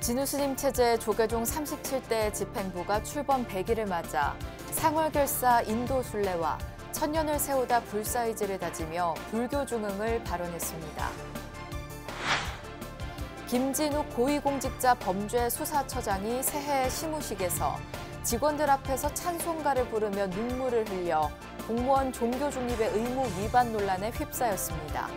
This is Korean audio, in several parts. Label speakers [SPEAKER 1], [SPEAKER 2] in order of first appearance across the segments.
[SPEAKER 1] 진우스님 체제 조계종 37대 집행부가 출범 100일을 맞아 상월결사 인도순례와 천년을 세우다 불사의지를 다지며 불교 중흥을 발언했습니다. 김진욱 고위공직자 범죄수사처장이 새해 시무식에서 직원들 앞에서 찬송가를 부르며 눈물을 흘려 공무원 종교 중립의 의무 위반 논란에 휩싸였습니다.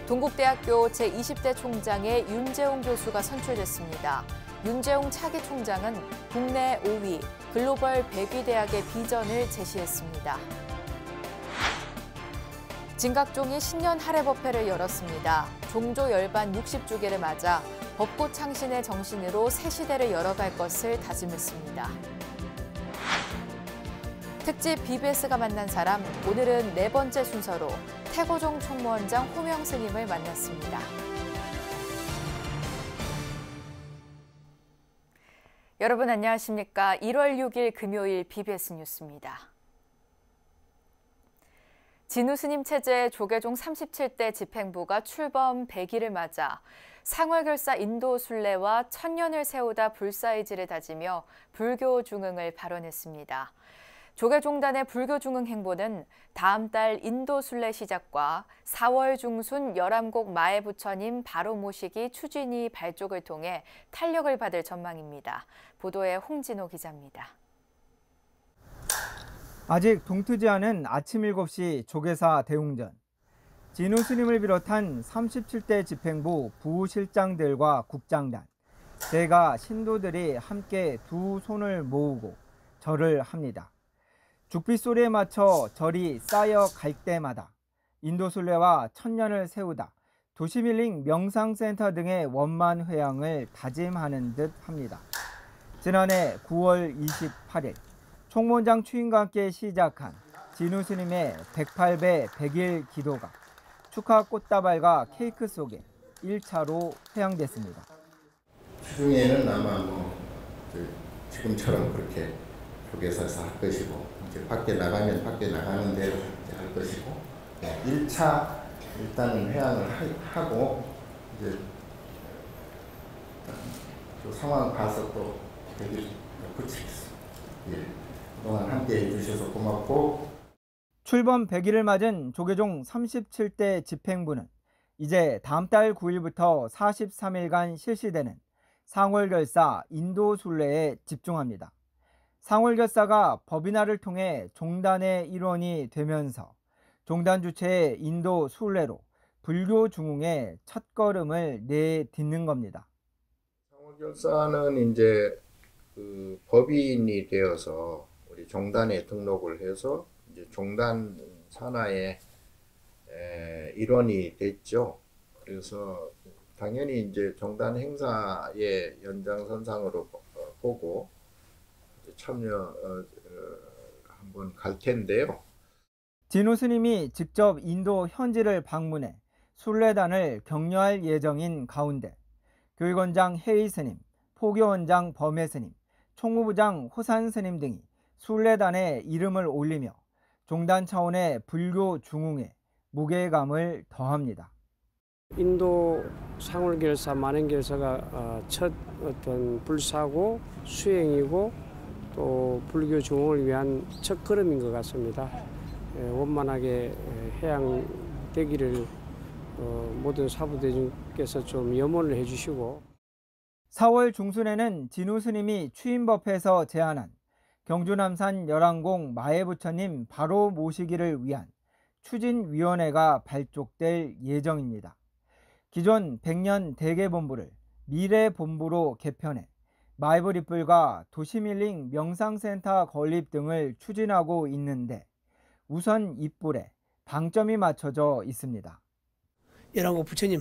[SPEAKER 1] 동국대학교 제20대 총장에 윤재홍 교수가 선출됐습니다. 윤재홍 차기 총장은 국내 5위 글로벌 100위 대학의 비전을 제시했습니다. 진각종이 신년 할애법회를 열었습니다. 종조 열반 60주기를 맞아 법고 창신의 정신으로 새 시대를 열어갈 것을 다짐했습니다. 특집 BBS가 만난 사람, 오늘은 네 번째 순서로 태고종 총무원장 호명 스님을 만났습니다. 여러분 안녕하십니까? 1월 6일 금요일 BBS 뉴스입니다. 진우 스님 체제 조계종 37대 집행부가 출범 100일을 맞아 상월결사 인도 순례와 천년을 세우다 불사의지를 다지며 불교 중흥을 발언했습니다. 조계종단의 불교 중흥 행보는 다음 달 인도 순례 시작과 4월 중순 열암곡 마에 부처님 바로 모시기 추진위 발족을 통해 탄력을 받을 전망입니다. 보도에 홍진호 기자입니다.
[SPEAKER 2] 아직 동트지 않은 아침 7시 조계사 대웅전. 진우 스님을 비롯한 37대 집행부 부실장들과 국장단, 대가 신도들이 함께 두 손을 모으고 절을 합니다. 죽빛 소리에 맞춰 절이 쌓여 갈 때마다 인도순례와 천년을 세우다 도시밀링 명상센터 등의 원만 회양을 다짐하는 듯 합니다. 지난해 9월 28일 총무원장 추인과 함께 시작한 진우 스님의 108배 100일 기도가 축하 꽃다발과 케이크 속에 1차로 회양됐습니다.
[SPEAKER 3] 추중에는 아마 지금처럼 그렇게 조계사에서 할 것이고 이제 밖에 나가면 밖에 나가는 대로 할 것이고 1차 일단은 회양을 하고 이제 또 상황 봐서 또 붙이겠습니다. 그동안 함께 해주셔서 고맙고.
[SPEAKER 2] 출범 100일을 맞은 조계종 37대 집행부는 이제 다음 달 9일부터 43일간 실시되는 상월결사 인도순례에 집중합니다. 상월결사가 법인화를 통해 종단의 일원이 되면서 종단 주체의 인도 순례로 불교 중흥의 첫걸음을 내딛는 겁니다.
[SPEAKER 3] 상월결사는 이제 법인이 되어서 우리 종단에 등록을 해서 이제 종단 산하의 일원이 됐죠. 그래서 당연히 이제 종단 행사의 연장선상으로 보고 참여 한번 갈 텐데요.
[SPEAKER 2] 진우 스님이 직접 인도 현지를 방문해 순례단을 격려할 예정인 가운데 교육원장 해의 스님, 포교원장 범해 스님, 총무부장 호산 스님 등이 순례단에 이름을 올리며 종단 차원의 불교 중흥에 무게감을 더합니다.
[SPEAKER 4] 인도 상월결사, 만행결사가 첫 어떤 불사고 수행이고 또 불교 중흥을 위한 첫걸음인 것 같습니다. 원만하게 해양되기를 모든 사부대중께서 좀 염원을 해주시고.
[SPEAKER 2] 4월 중순에는 진우 스님이 추인법회에서 제안한 경주남산 열암곡 마에 부처님 바로 모시기를 위한 추진위원회가 발족될 예정입니다. 기존 100년 대계본부를 미래본부로 개편해 마이브리뿔과 도시밀링 명상센터 건립 등을 추진하고 있는데 우선 입불에 방점이 맞춰져 있습니다.
[SPEAKER 5] 열암곡 부처님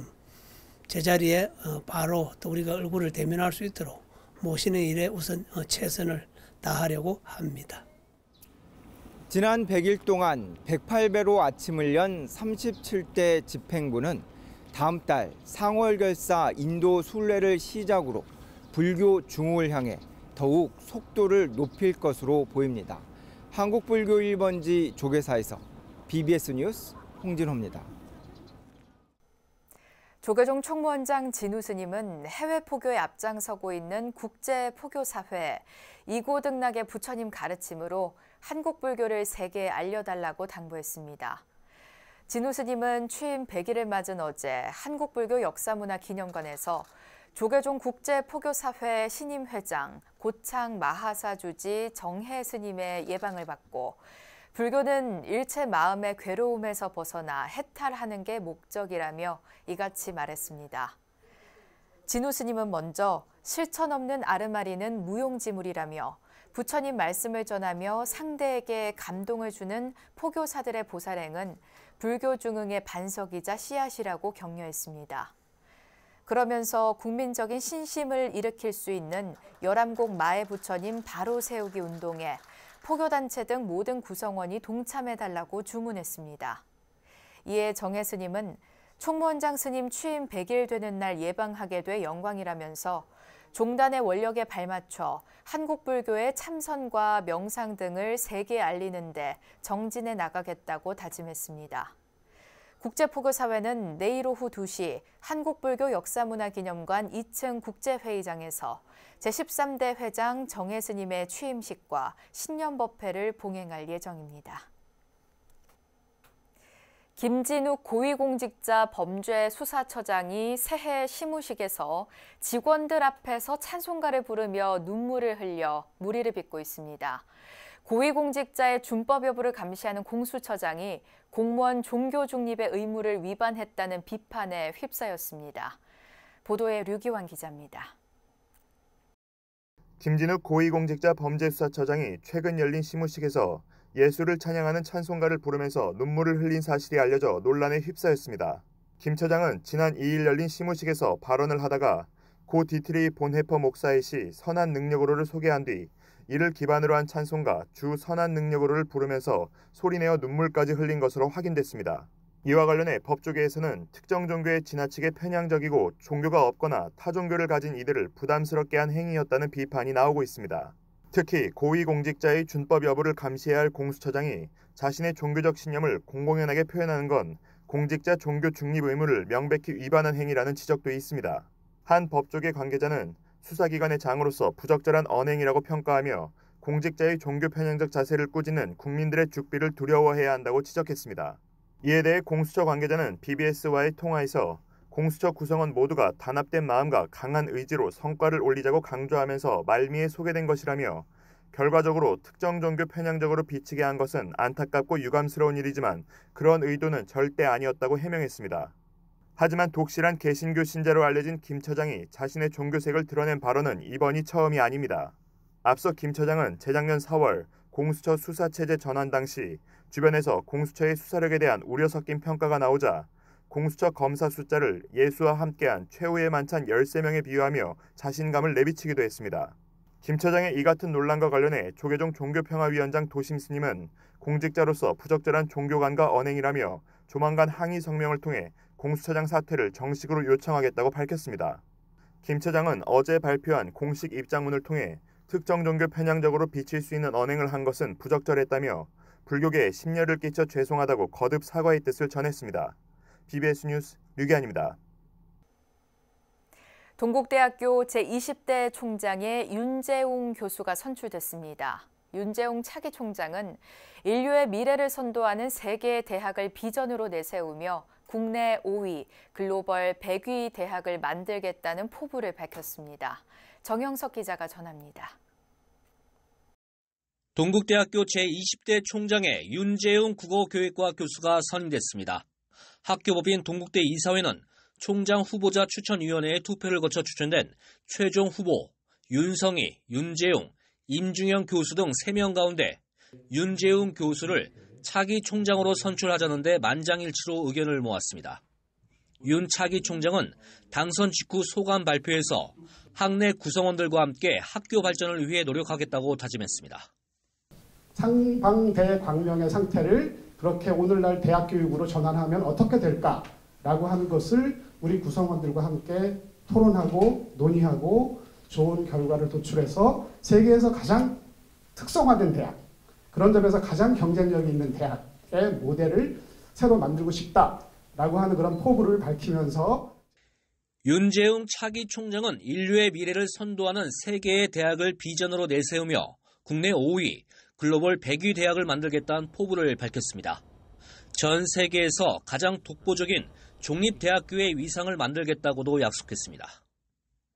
[SPEAKER 5] 제자리에 바로 또 우리가 얼굴을 대면할 수 있도록 모시는 일에 우선 최선을 다하려고 합니다.
[SPEAKER 2] 지난 100일 동안 108배로 아침을 연 37대 집행부는 다음 달 상월결사 인도 순례를 시작으로 불교 중흥을 향해 더욱 속도를 높일 것으로 보입니다. 한국불교 1번지 조계사에서 BBS 뉴스 홍진호입니다.
[SPEAKER 1] 조계종 총무원장 진우 스님은 해외 포교에 앞장서고 있는 국제 포교사회 이고등락의 부처님 가르침으로 한국 불교를 세계에 알려달라고 당부했습니다. 진우 스님은 취임 100일을 맞은 어제 한국불교 역사문화기념관에서 조계종 국제포교사회 신임 회장 고창 마하사 주지 정해 스님의 예방을 받고 불교는 일체 마음의 괴로움에서 벗어나 해탈하는 게 목적이라며 이같이 말했습니다. 진우 스님은 먼저 실천 없는 아르마리는 무용지물이라며 부처님 말씀을 전하며 상대에게 감동을 주는 포교사들의 보살행은 불교 중흥의 반석이자 씨앗이라고 격려했습니다. 그러면서 국민적인 신심을 일으킬 수 있는 열암곡 마의 부처님 바로 세우기 운동에 포교단체 등 모든 구성원이 동참해달라고 주문했습니다. 이에 정해 스님은 총무원장 스님 취임 100일 되는 날 예방하게 돼 영광이라면서 종단의 원력에 발맞춰 한국 불교의 참선과 명상 등을 세계에 알리는 데 정진해 나가겠다고 다짐했습니다. 국제포교사회는 내일 오후 2시 한국불교 역사문화기념관 2층 국제회의장에서 제13대 회장 정해 스님의 취임식과 신년법회를 봉행할 예정입니다. 김진욱 고위공직자 범죄수사처장이 새해 시무식에서 직원들 앞에서 찬송가를 부르며 눈물을 흘려 물의를 빚고 있습니다. 고위공직자의 준법 여부를 감시하는 공수처장이 공무원 종교 중립의 의무를 위반했다는 비판에 휩싸였습니다. 보도에 류기환 기자입니다.
[SPEAKER 6] 김진욱 고위공직자 범죄수사처장이 최근 열린 시무식에서 예수를 찬양하는 찬송가를 부르면서 눈물을 흘린 사실이 알려져 논란에 휩싸였습니다. 김 처장은 지난 2일 열린 시무식에서 발언을 하다가 고 디트리 본헤퍼 목사의 시 선한 능력으로를 소개한 뒤 이를 기반으로 한 찬송가 주 선한 능력으로를 부르면서 소리내어 눈물까지 흘린 것으로 확인됐습니다. 이와 관련해 법조계에서는 특정 종교에 지나치게 편향적이고 종교가 없거나 타 종교를 가진 이들을 부담스럽게 한 행위였다는 비판이 나오고 있습니다. 특히 고위공직자의 준법 여부를 감시해야 할 공수처장이 자신의 종교적 신념을 공공연하게 표현하는 건 공직자 종교 중립 의무를 명백히 위반한 행위라는 지적도 있습니다. 한 법조계 관계자는 수사기관의 장으로서 부적절한 언행이라고 평가하며 공직자의 종교 편향적 자세를 꾸짖는 국민들의 죽비를 두려워해야 한다고 지적했습니다. 이에 대해 공수처 관계자는 BBS와의 통화에서 공수처 구성원 모두가 단합된 마음과 강한 의지로 성과를 올리자고 강조하면서 말미에 소개된 것이라며 결과적으로 특정 종교 편향적으로 비치게 한 것은 안타깝고 유감스러운 일이지만 그런 의도는 절대 아니었다고 해명했습니다. 하지만 독실한 개신교 신자로 알려진 김 처장이 자신의 종교색을 드러낸 발언은 이번이 처음이 아닙니다. 앞서 김 처장은 재작년 4월 공수처 수사체제 전환 당시 주변에서 공수처의 수사력에 대한 우려 섞인 평가가 나오자 공수처 검사 숫자를 예수와 함께한 최후의 만찬 13명에 비유하며 자신감을 내비치기도 했습니다. 김 처장의 이 같은 논란과 관련해 조계종 종교평화위원장 도심 스님은 공직자로서 부적절한 종교관과 언행이라며 조만간 항의 성명을 통해 공수처장 사퇴를 정식으로 요청하겠다고 밝혔습니다. 김 처장은 어제 발표한 공식 입장문을 통해 특정 종교 편향적으로 비칠 수 있는 언행을 한 것은 부적절했다며 불교계에 심려를 끼쳐 죄송하다고 거듭 사과의 뜻을 전했습니다. BBS 뉴스 류기환입니다.
[SPEAKER 1] 동국대학교 제20대 총장에 윤재웅 교수가 선출됐습니다. 윤재웅 차기 총장은 인류의 미래를 선도하는 세계의 대학을 비전으로 내세우며 국내 5위, 글로벌 100위 대학을 만들겠다는 포부를 밝혔습니다. 정영석 기자가 전합니다.
[SPEAKER 7] 동국대학교 제20대 총장에 윤재웅 국어교육과 교수가 선임됐습니다. 학교법인 동국대 이사회는 총장 후보자 추천위원회에 투표를 거쳐 추천된 최종 후보 윤성희, 윤재웅, 임중영 교수 등 3명 가운데 윤재웅 교수를 차기 총장으로 선출하자는 데 만장일치로 의견을 모았습니다. 윤 차기 총장은 당선 직후 소감 발표에서 학내 구성원들과 함께 학교 발전을 위해 노력하겠다고 다짐했습니다.
[SPEAKER 8] 상방대광명의 상태를 그렇게 오늘날 대학 교육으로 전환하면 어떻게 될까라고 하는 것을 우리 구성원들과 함께 토론하고 논의하고 좋은 결과를 도출해서 세계에서 가장 특성화된 대학, 그런 점에서 가장 경쟁력이 있는 대학의 모델을 새로 만들고 싶다라고 하는 그런 포부를 밝히면서
[SPEAKER 7] 윤재웅 차기 총장은 인류의 미래를 선도하는 세 개의 대학을 비전으로 내세우며 국내 5위, 글로벌 100위 대학을 만들겠다는 포부를 밝혔습니다. 전 세계에서 가장 독보적인 종립대학교의 위상을 만들겠다고도 약속했습니다.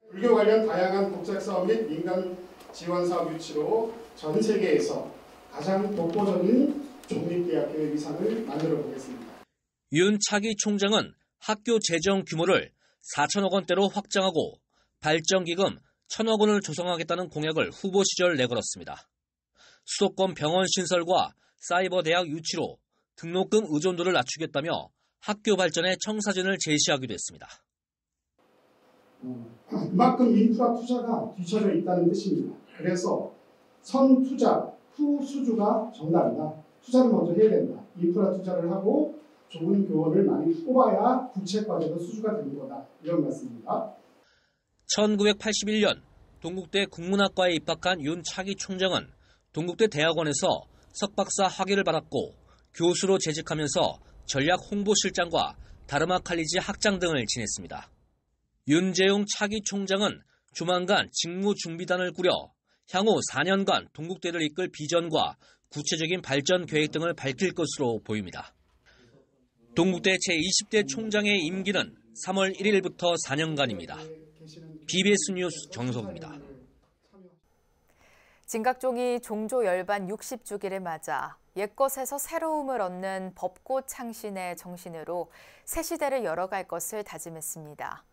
[SPEAKER 8] 불교 관련 다양한 국제사업 및 민간 지원 사업 유치로 전 세계에서 가장 독보적인 종립대학교의 위상을 만들어 보겠습니다.
[SPEAKER 7] 윤 차기 총장은 학교 재정 규모를 4천억 원대로 확장하고 발전기금 1,000억 원을 조성하겠다는 공약을 후보 시절 내걸었습니다. 수도권 병원 신설과 사이버 대학 유치로 등록금 의존도를 낮추겠다며 학교 발전의 청사진을 제시하기도 했습니다.
[SPEAKER 8] 이만큼 인프라 투자가 뒤처져 있다는 뜻입니다. 그래서 선 투자, 후 수주가 정답이다. 투자를 먼저 해야 된다. 인프라 투자를 하고 좋은 교원을 많이 뽑아야 국책과제도 수주가 되는 거다. 이런 말씀입니다.
[SPEAKER 7] 1981년 동국대 국문학과에 입학한 윤 차기 총장은 동국대 대학원에서 석박사 학위를 받았고 교수로 재직하면서 전략 홍보실장과 다르마 칼리지 학장 등을 지냈습니다. 윤재웅 차기 총장은 조만간 직무준비단을 꾸려 향후 4년간 동국대를 이끌 비전과 구체적인 발전 계획 등을 밝힐 것으로 보입니다. 동국대 제20대 총장의 임기는 3월 1일부터 4년간입니다. BBS 뉴스 정석입니다.
[SPEAKER 1] 진각종이 종조 열반 60주기를 맞아 옛것에서 새로움을 얻는 법고 창신의 정신으로 새 시대를 열어갈 것을 다짐했습니다.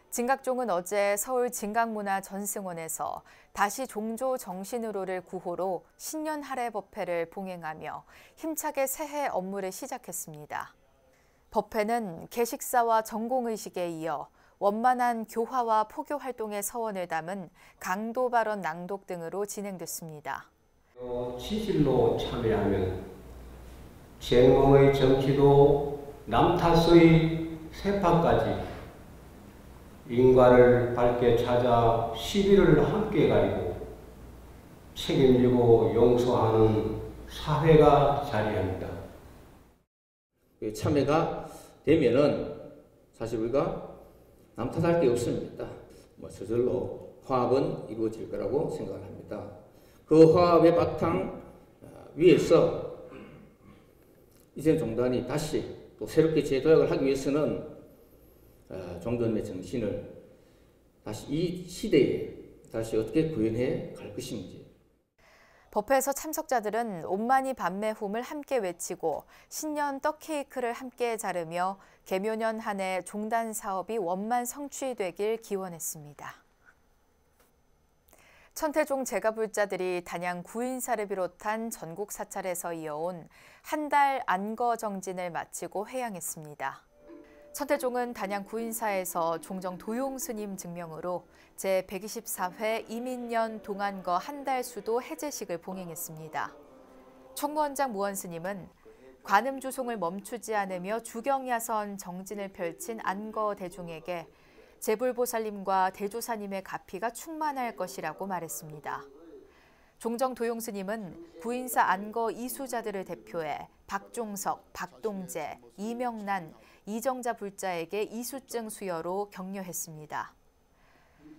[SPEAKER 1] 진각종은 어제 서울 진각문화전승원에서 다시 종조 정신으로를 구호로 신년 할애 법회를 봉행하며 힘차게 새해 업무를 시작했습니다. 법회는 개식사와 전공의식에 이어 원만한 교화와 포교 활동의 서원을 담은 강도 발언 낭독 등으로 진행됐습니다.
[SPEAKER 9] 치질로 참여하면 전공의 정치도 남탓의 세파까지 인과를 밝게 찾아 시비를 함께 가리고 책임지고 용서하는 사회가 자리합니다.
[SPEAKER 10] 참여가 되면은 사실 우리가 남 탓할 게 없습니다. 저절로 화합은 이루어질 거라고 생각을 합니다. 그 화합의 바탕 위에서 이제 종단이 다시 또 새롭게 재도약을 하기 위해서는 종전의 정신을 다시 이 시대에 다시 어떻게 구현해 갈 것인지.
[SPEAKER 1] 법회에서 참석자들은 온만이 밤매홈을 함께 외치고 신년 떡케이크를 함께 자르며 개묘년 한 해 종단 사업이 원만 성취되길 기원했습니다. 천태종 제가불자들이 단양 구인사를 비롯한 전국 사찰에서 이어온 한 달 안거 정진을 마치고 회양했습니다. 천태종은 단양 구인사에서 종정 도용스님 증명으로 제124회 이민년 동안거 한 달 수도 해제식을 봉행했습니다. 총무원장 무원스님은 관음 주송을 멈추지 않으며 주경야선 정진을 펼친 안거 대중에게 제불보살님과 대조사님의 가피가 충만할 것이라고 말했습니다. 종정 도용스님은 구인사 안거 이수자들을 대표해 박종석, 박동재, 이명란, 이정자 불자에게 이수증 수여로 격려했습니다.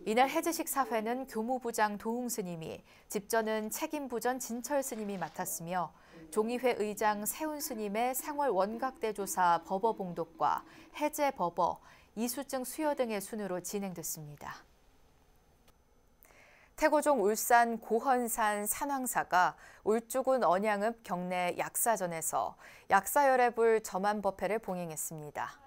[SPEAKER 1] 이날 해제식 사회는 교무부장 도웅스님이, 집전은 책임부전 진철스님이 맡았으며 종의회 의장 세운스님의 상월 원각대조사 법어봉독과 해제 법어, 이수증 수여 등의 순으로 진행됐습니다. 태고종 울산 고헌산 산왕사가 울주군 언양읍 경내 약사전에서 약사열애불 점안법회를 봉행했습니다.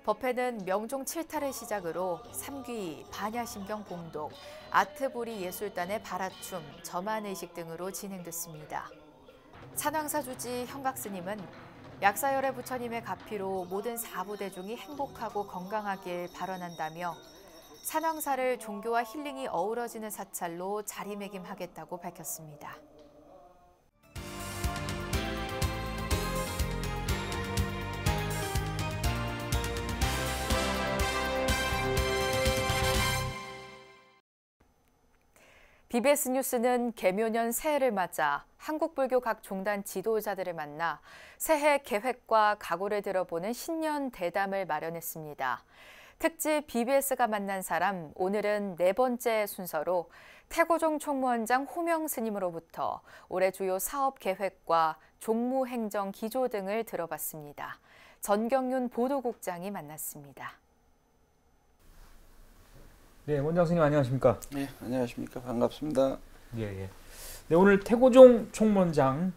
[SPEAKER 1] 법회는 명종 7탈을 시작으로 삼귀, 반야심경 봉독, 아트부리 예술단의 바라춤, 점안의식 등으로 진행됐습니다. 산왕사 주지 형각스님은 약사열애 부처님의 가피로 모든 사부대중이 행복하고 건강하길 발언한다며 산왕사를 종교와 힐링이 어우러지는 사찰로 자리매김하겠다고 밝혔습니다. BBS 뉴스는 개묘년 새해를 맞아 한국불교 각 종단 지도자들을 만나 새해 계획과 각오를 들어보는 신년 대담을 마련했습니다. 특집 BBS가 만난 사람, 오늘은 네 번째 순서로 태고종 총무원장 호명 스님으로부터 올해 주요 사업 계획과 종무행정 기조 등을 들어봤습니다. 전경윤 보도국장이 만났습니다.
[SPEAKER 11] 네, 원장 스님 안녕하십니까?
[SPEAKER 12] 네, 안녕하십니까? 반갑습니다.
[SPEAKER 11] 예. 네, 오늘 태고종 총무원장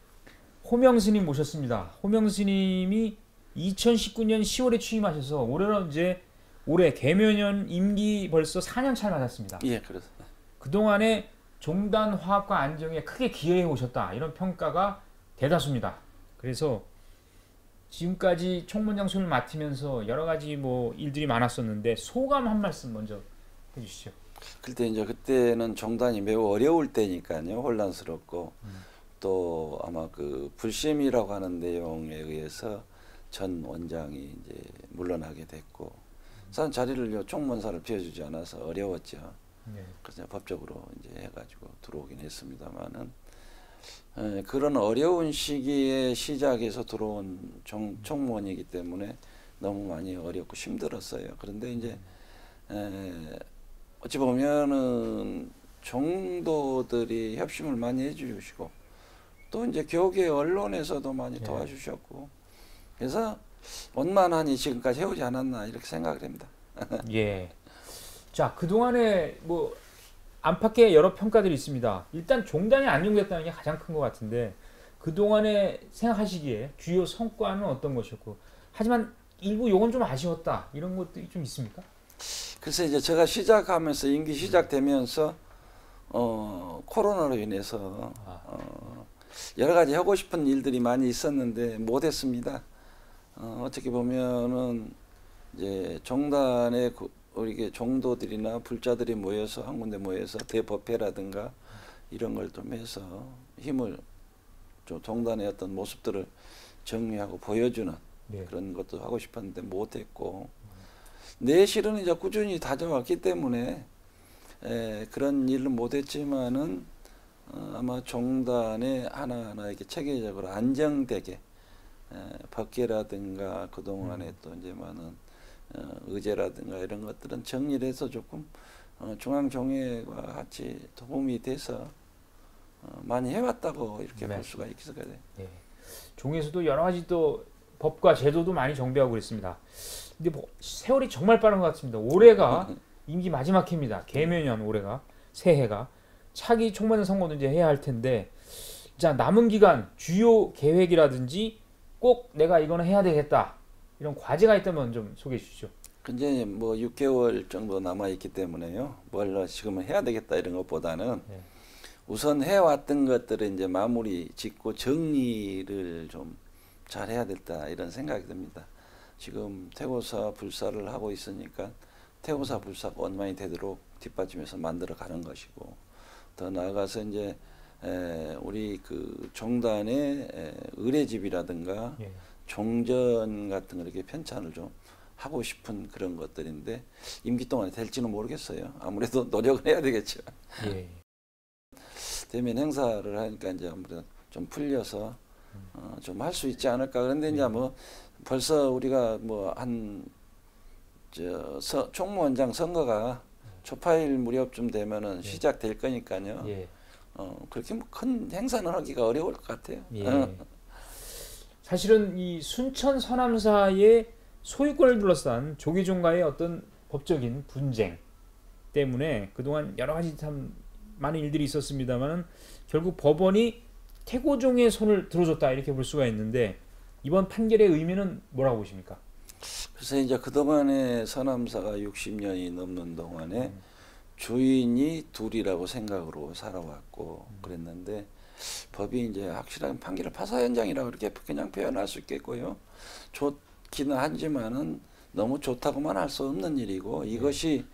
[SPEAKER 11] 호명 스님 모셨습니다. 호명 스님이 2019년 10월에 취임하셔서 올해는 이제 올해 개묘년 임기 벌써 4년 차를 맞았습니다.
[SPEAKER 12] 예, 그렇습니다.
[SPEAKER 11] 그동안에 종단 화합과 안정에 크게 기여해 오셨다. 이런 평가가 대다수입니다. 그래서 지금까지 총무원장 손을 맡으면서 여러 가지 일들이 많았었는데 소감 한 말씀 먼저 해주시죠.
[SPEAKER 12] 그때는 종단이 매우 어려울 때니까요. 혼란스럽고 또 아마 그 불심이라고 하는 내용에 의해서 전 원장이 이제 물러나게 됐고, 사실 자리를 총무원사를 비워주지 않아서 어려웠죠. 네. 그래서 법적으로 이제 해가지고 들어오긴 했습니다만은 그런 어려운 시기에 시작해서 들어온 총무원이기 때문에 너무 많이 어렵고 힘들었어요. 그런데 이제 어찌 보면은 종도들이 협심을 많이 해주시고 또 이제 교계 언론에서도 많이 도와주셨고 그래서 원만하니 지금까지 해오지 않았나 이렇게 생각을 합니다.
[SPEAKER 11] 예. 자, 그동안에 안팎의 여러 평가들이 있습니다. 일단 종단이 안정됐다는 게 가장 큰 것 같은데 그동안에 생각하시기에 주요 성과는 어떤 것이었고, 하지만 일부 요건 좀 아쉬웠다 이런 것들이 좀 있습니까?
[SPEAKER 12] 글쎄 이제 제가 시작하면서 임기 시작되면서 코로나로 인해서 여러 가지 하고 싶은 일들이 많이 있었는데 못했습니다. 어떻게 보면은 이제 종단의 우리 종도들이나 불자들이 모여서 한 군데 모여서 대법회라든가 이런 걸 좀 해서 힘을 좀 종단의 어떤 모습들을 정리하고 보여주는 그런 것도 하고 싶었는데 못했고, 내실은 이제 꾸준히 다져왔기 때문에 그런 일은 못했지만은 아마 종단의 하나하나 이렇게 체계적으로 안정되게 법계라든가 그동안에 또 이제 많은 의제라든가 이런 것들은 정리를 해서 조금 중앙종회와 같이 도움이 돼서 많이 해왔다고 이렇게 볼 수가 있을 거예요.
[SPEAKER 11] 네. 종에서도 여러 가지 또 법과 제도도 많이 정비하고 그랬습니다. 근데 세월이 정말 빠른 것 같습니다. 올해가 임기 마지막 해입니다. 개묘년 올해가 새해가 차기 총무원 선거도 이제 해야 할 텐데, 자, 남은 기간 주요 계획이라든지 꼭 내가 이거는 해야 되겠다 이런 과제가 있다면 좀 소개해 주시죠.
[SPEAKER 12] 근데 6개월 정도 남아 있기 때문에요. 뭘 지금은 해야 되겠다 이런 것보다는 우선 해왔던 것들을 이제 마무리 짓고 정리를 좀 잘 해야 됐다 이런 생각이 듭니다. 지금 태고사 불사를 하고 있으니까 태고사 불사가 원만히 되도록 뒷받침해서 만들어 가는 것이고, 더 나아가서 이제 우리 그 종단의 의례집이라든가 종전 같은 거 이렇게 편찬을 좀 하고 싶은 그런 것들인데 임기 동안에 될지는 모르겠어요. 아무래도 노력을 해야 되겠죠. 대면 행사를 하니까 이제 아무래도 좀 풀려서 좀 할 수 있지 않을까. 그런데 이제 벌써 우리가 총무원장 선거가 초파일 무렵쯤 되면은 시작될 거니까요. 그렇게 큰 행사는 하기가 어려울 것 같아요.
[SPEAKER 11] 사실은 이 순천 서남사의 소유권을 둘러싼 조계종과의 어떤 법적인 분쟁 때문에 그동안 여러 가지 참 많은 일들이 있었습니다만은 결국 법원이 태고종의 손을 들어줬다 이렇게 볼 수가 있는데, 이번 판결의 의미는 뭐라고 보십니까?
[SPEAKER 12] 그래서 이제 그동안에 서남사가 60년이 넘는 동안에 주인이 둘이라고 생각으로 살아왔고 그랬는데, 법이 이제 확실한 판결을 파사 현장이라고 이렇게 그냥 표현할 수 있겠고요. 좋기는 하지만은 너무 좋다고만 할 수 없는 일이고, 이것이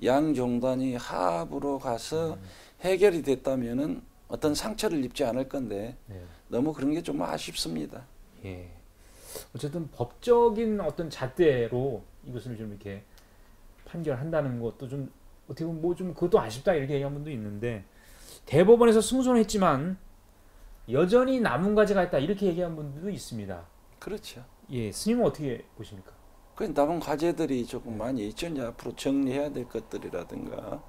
[SPEAKER 12] 양 종단이 합으로 가서 해결이 됐다면은 어떤 상처를 입지 않을 건데 너무 그런 게 좀 아쉽습니다.
[SPEAKER 11] 어쨌든 법적인 어떤 잣대로 이것을 좀 이렇게 판결한다는 것도 좀 어떻게 보면 좀 그것도 아쉽다 이렇게 얘기한 분도 있는데, 대법원에서 승소했지만 여전히 남은 과제가 있다 이렇게 얘기한 분들도 있습니다.
[SPEAKER 12] 그렇죠.
[SPEAKER 11] 스님은 어떻게 보십니까?
[SPEAKER 12] 그 남은 과제들이 조금 많이 있죠. 이제 앞으로 정리해야 될 것들이라든가.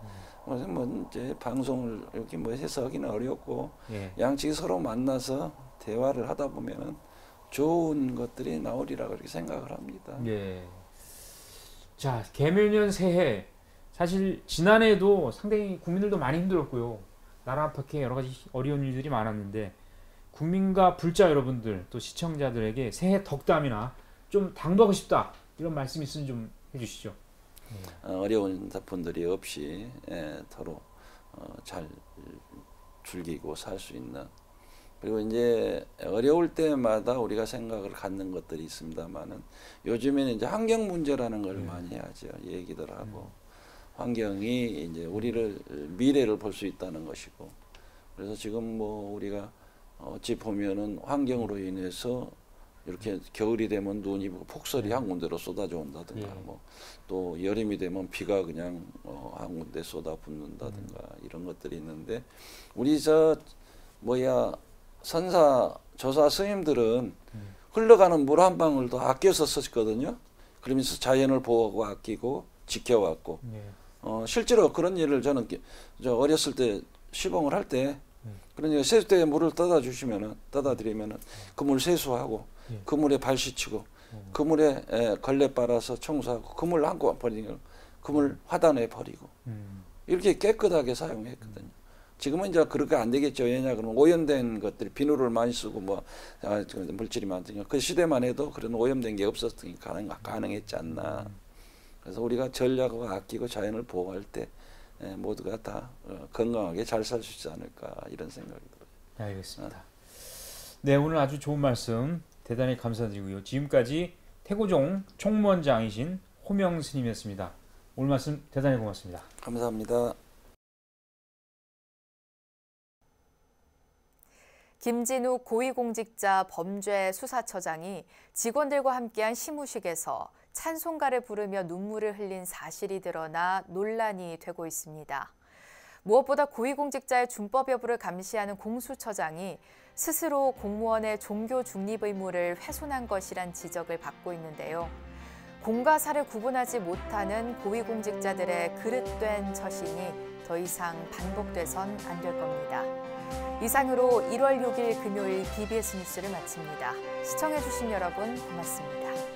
[SPEAKER 12] 뭐 이제 방송을 이렇게 뭐 해서 하기는 어렵고
[SPEAKER 11] 예.
[SPEAKER 12] 양측이 서로 만나서 대화를 하다 보면은 좋은 것들이 나오리라 그렇게 생각을 합니다.
[SPEAKER 11] 예. 자, 개묘년 새해 사실 지난해에도 상당히 국민들도 많이 힘들었고요. 나라 안팎에 여러 가지 어려운 일들이 많았는데 국민과 불자 여러분들 또 시청자들에게 새해 덕담이나 좀 당부하고 싶다 이런 말씀 있으면 좀 해주시죠.
[SPEAKER 12] 어려운 분들이 없이 서로 잘 즐기고 살 수 있는, 그리고 이제 어려울 때마다 우리가 생각을 갖는 것들이 있습니다만은 요즘에는 이제 환경 문제라는 걸 많이 하죠. 얘기들 하고 환경이 이제 우리를 미래를 볼 수 있다는 것이고, 그래서 지금 뭐 우리가 어찌 보면은 환경으로 인해서 이렇게 겨울이 되면 눈이 폭설이 한 군데로 쏟아져 온다든가, 뭐 또 여름이 되면 비가 그냥 한 군데 쏟아붓는다든가 이런 것들이 있는데, 우리 선사 조사 스님들은 흘러가는 물 한 방울도 아껴서 썼거든요. 그러면서 자연을 보호하고 아끼고 지켜왔고, 실제로 그런 일을 저는 어렸을 때 시봉을 할 때 그러니까 세수대에 물을 떠다 드리면은 그 물 세수하고 그 물에 발 씻히고 그 물에 걸레 빨아서 청소하고 그 물 한꺼 버리고 그 물 화단에 버리고 이렇게 깨끗하게 사용했거든요. 지금은 이제 그렇게 안 되겠죠. 왜냐 그러면 오염된 것들이 비누를 많이 쓰고 물질이 많으니까 그 시대만 해도 그런 오염된 게 없었으니까 가능했지 않나. 그래서 우리가 전략하고 아끼고 자연을 보호할 때 모두가 다 건강하게 잘 살 수 있지 않을까 이런 생각이 들어요.
[SPEAKER 11] 알겠습니다. 네, 오늘 아주 좋은 말씀 대단히 감사드리고요. 지금까지 태고종 총무원장이신 호명 스님이었습니다. 오늘 말씀 대단히 고맙습니다.
[SPEAKER 12] 감사합니다.
[SPEAKER 1] 김진욱 고위공직자 범죄수사처장이 직원들과 함께한 시무식에서 찬송가를 부르며 눈물을 흘린 사실이 드러나 논란이 되고 있습니다. 무엇보다 고위공직자의 준법 여부를 감시하는 공수처장이 스스로 공무원의 종교 중립 의무를 훼손한 것이란 지적을 받고 있는데요. 공과 사를 구분하지 못하는 고위공직자들의 그릇된 처신이 더 이상 반복돼선 안 될 겁니다. 이상으로 1월 6일 금요일 BBS 뉴스를 마칩니다. 시청해주신 여러분 고맙습니다.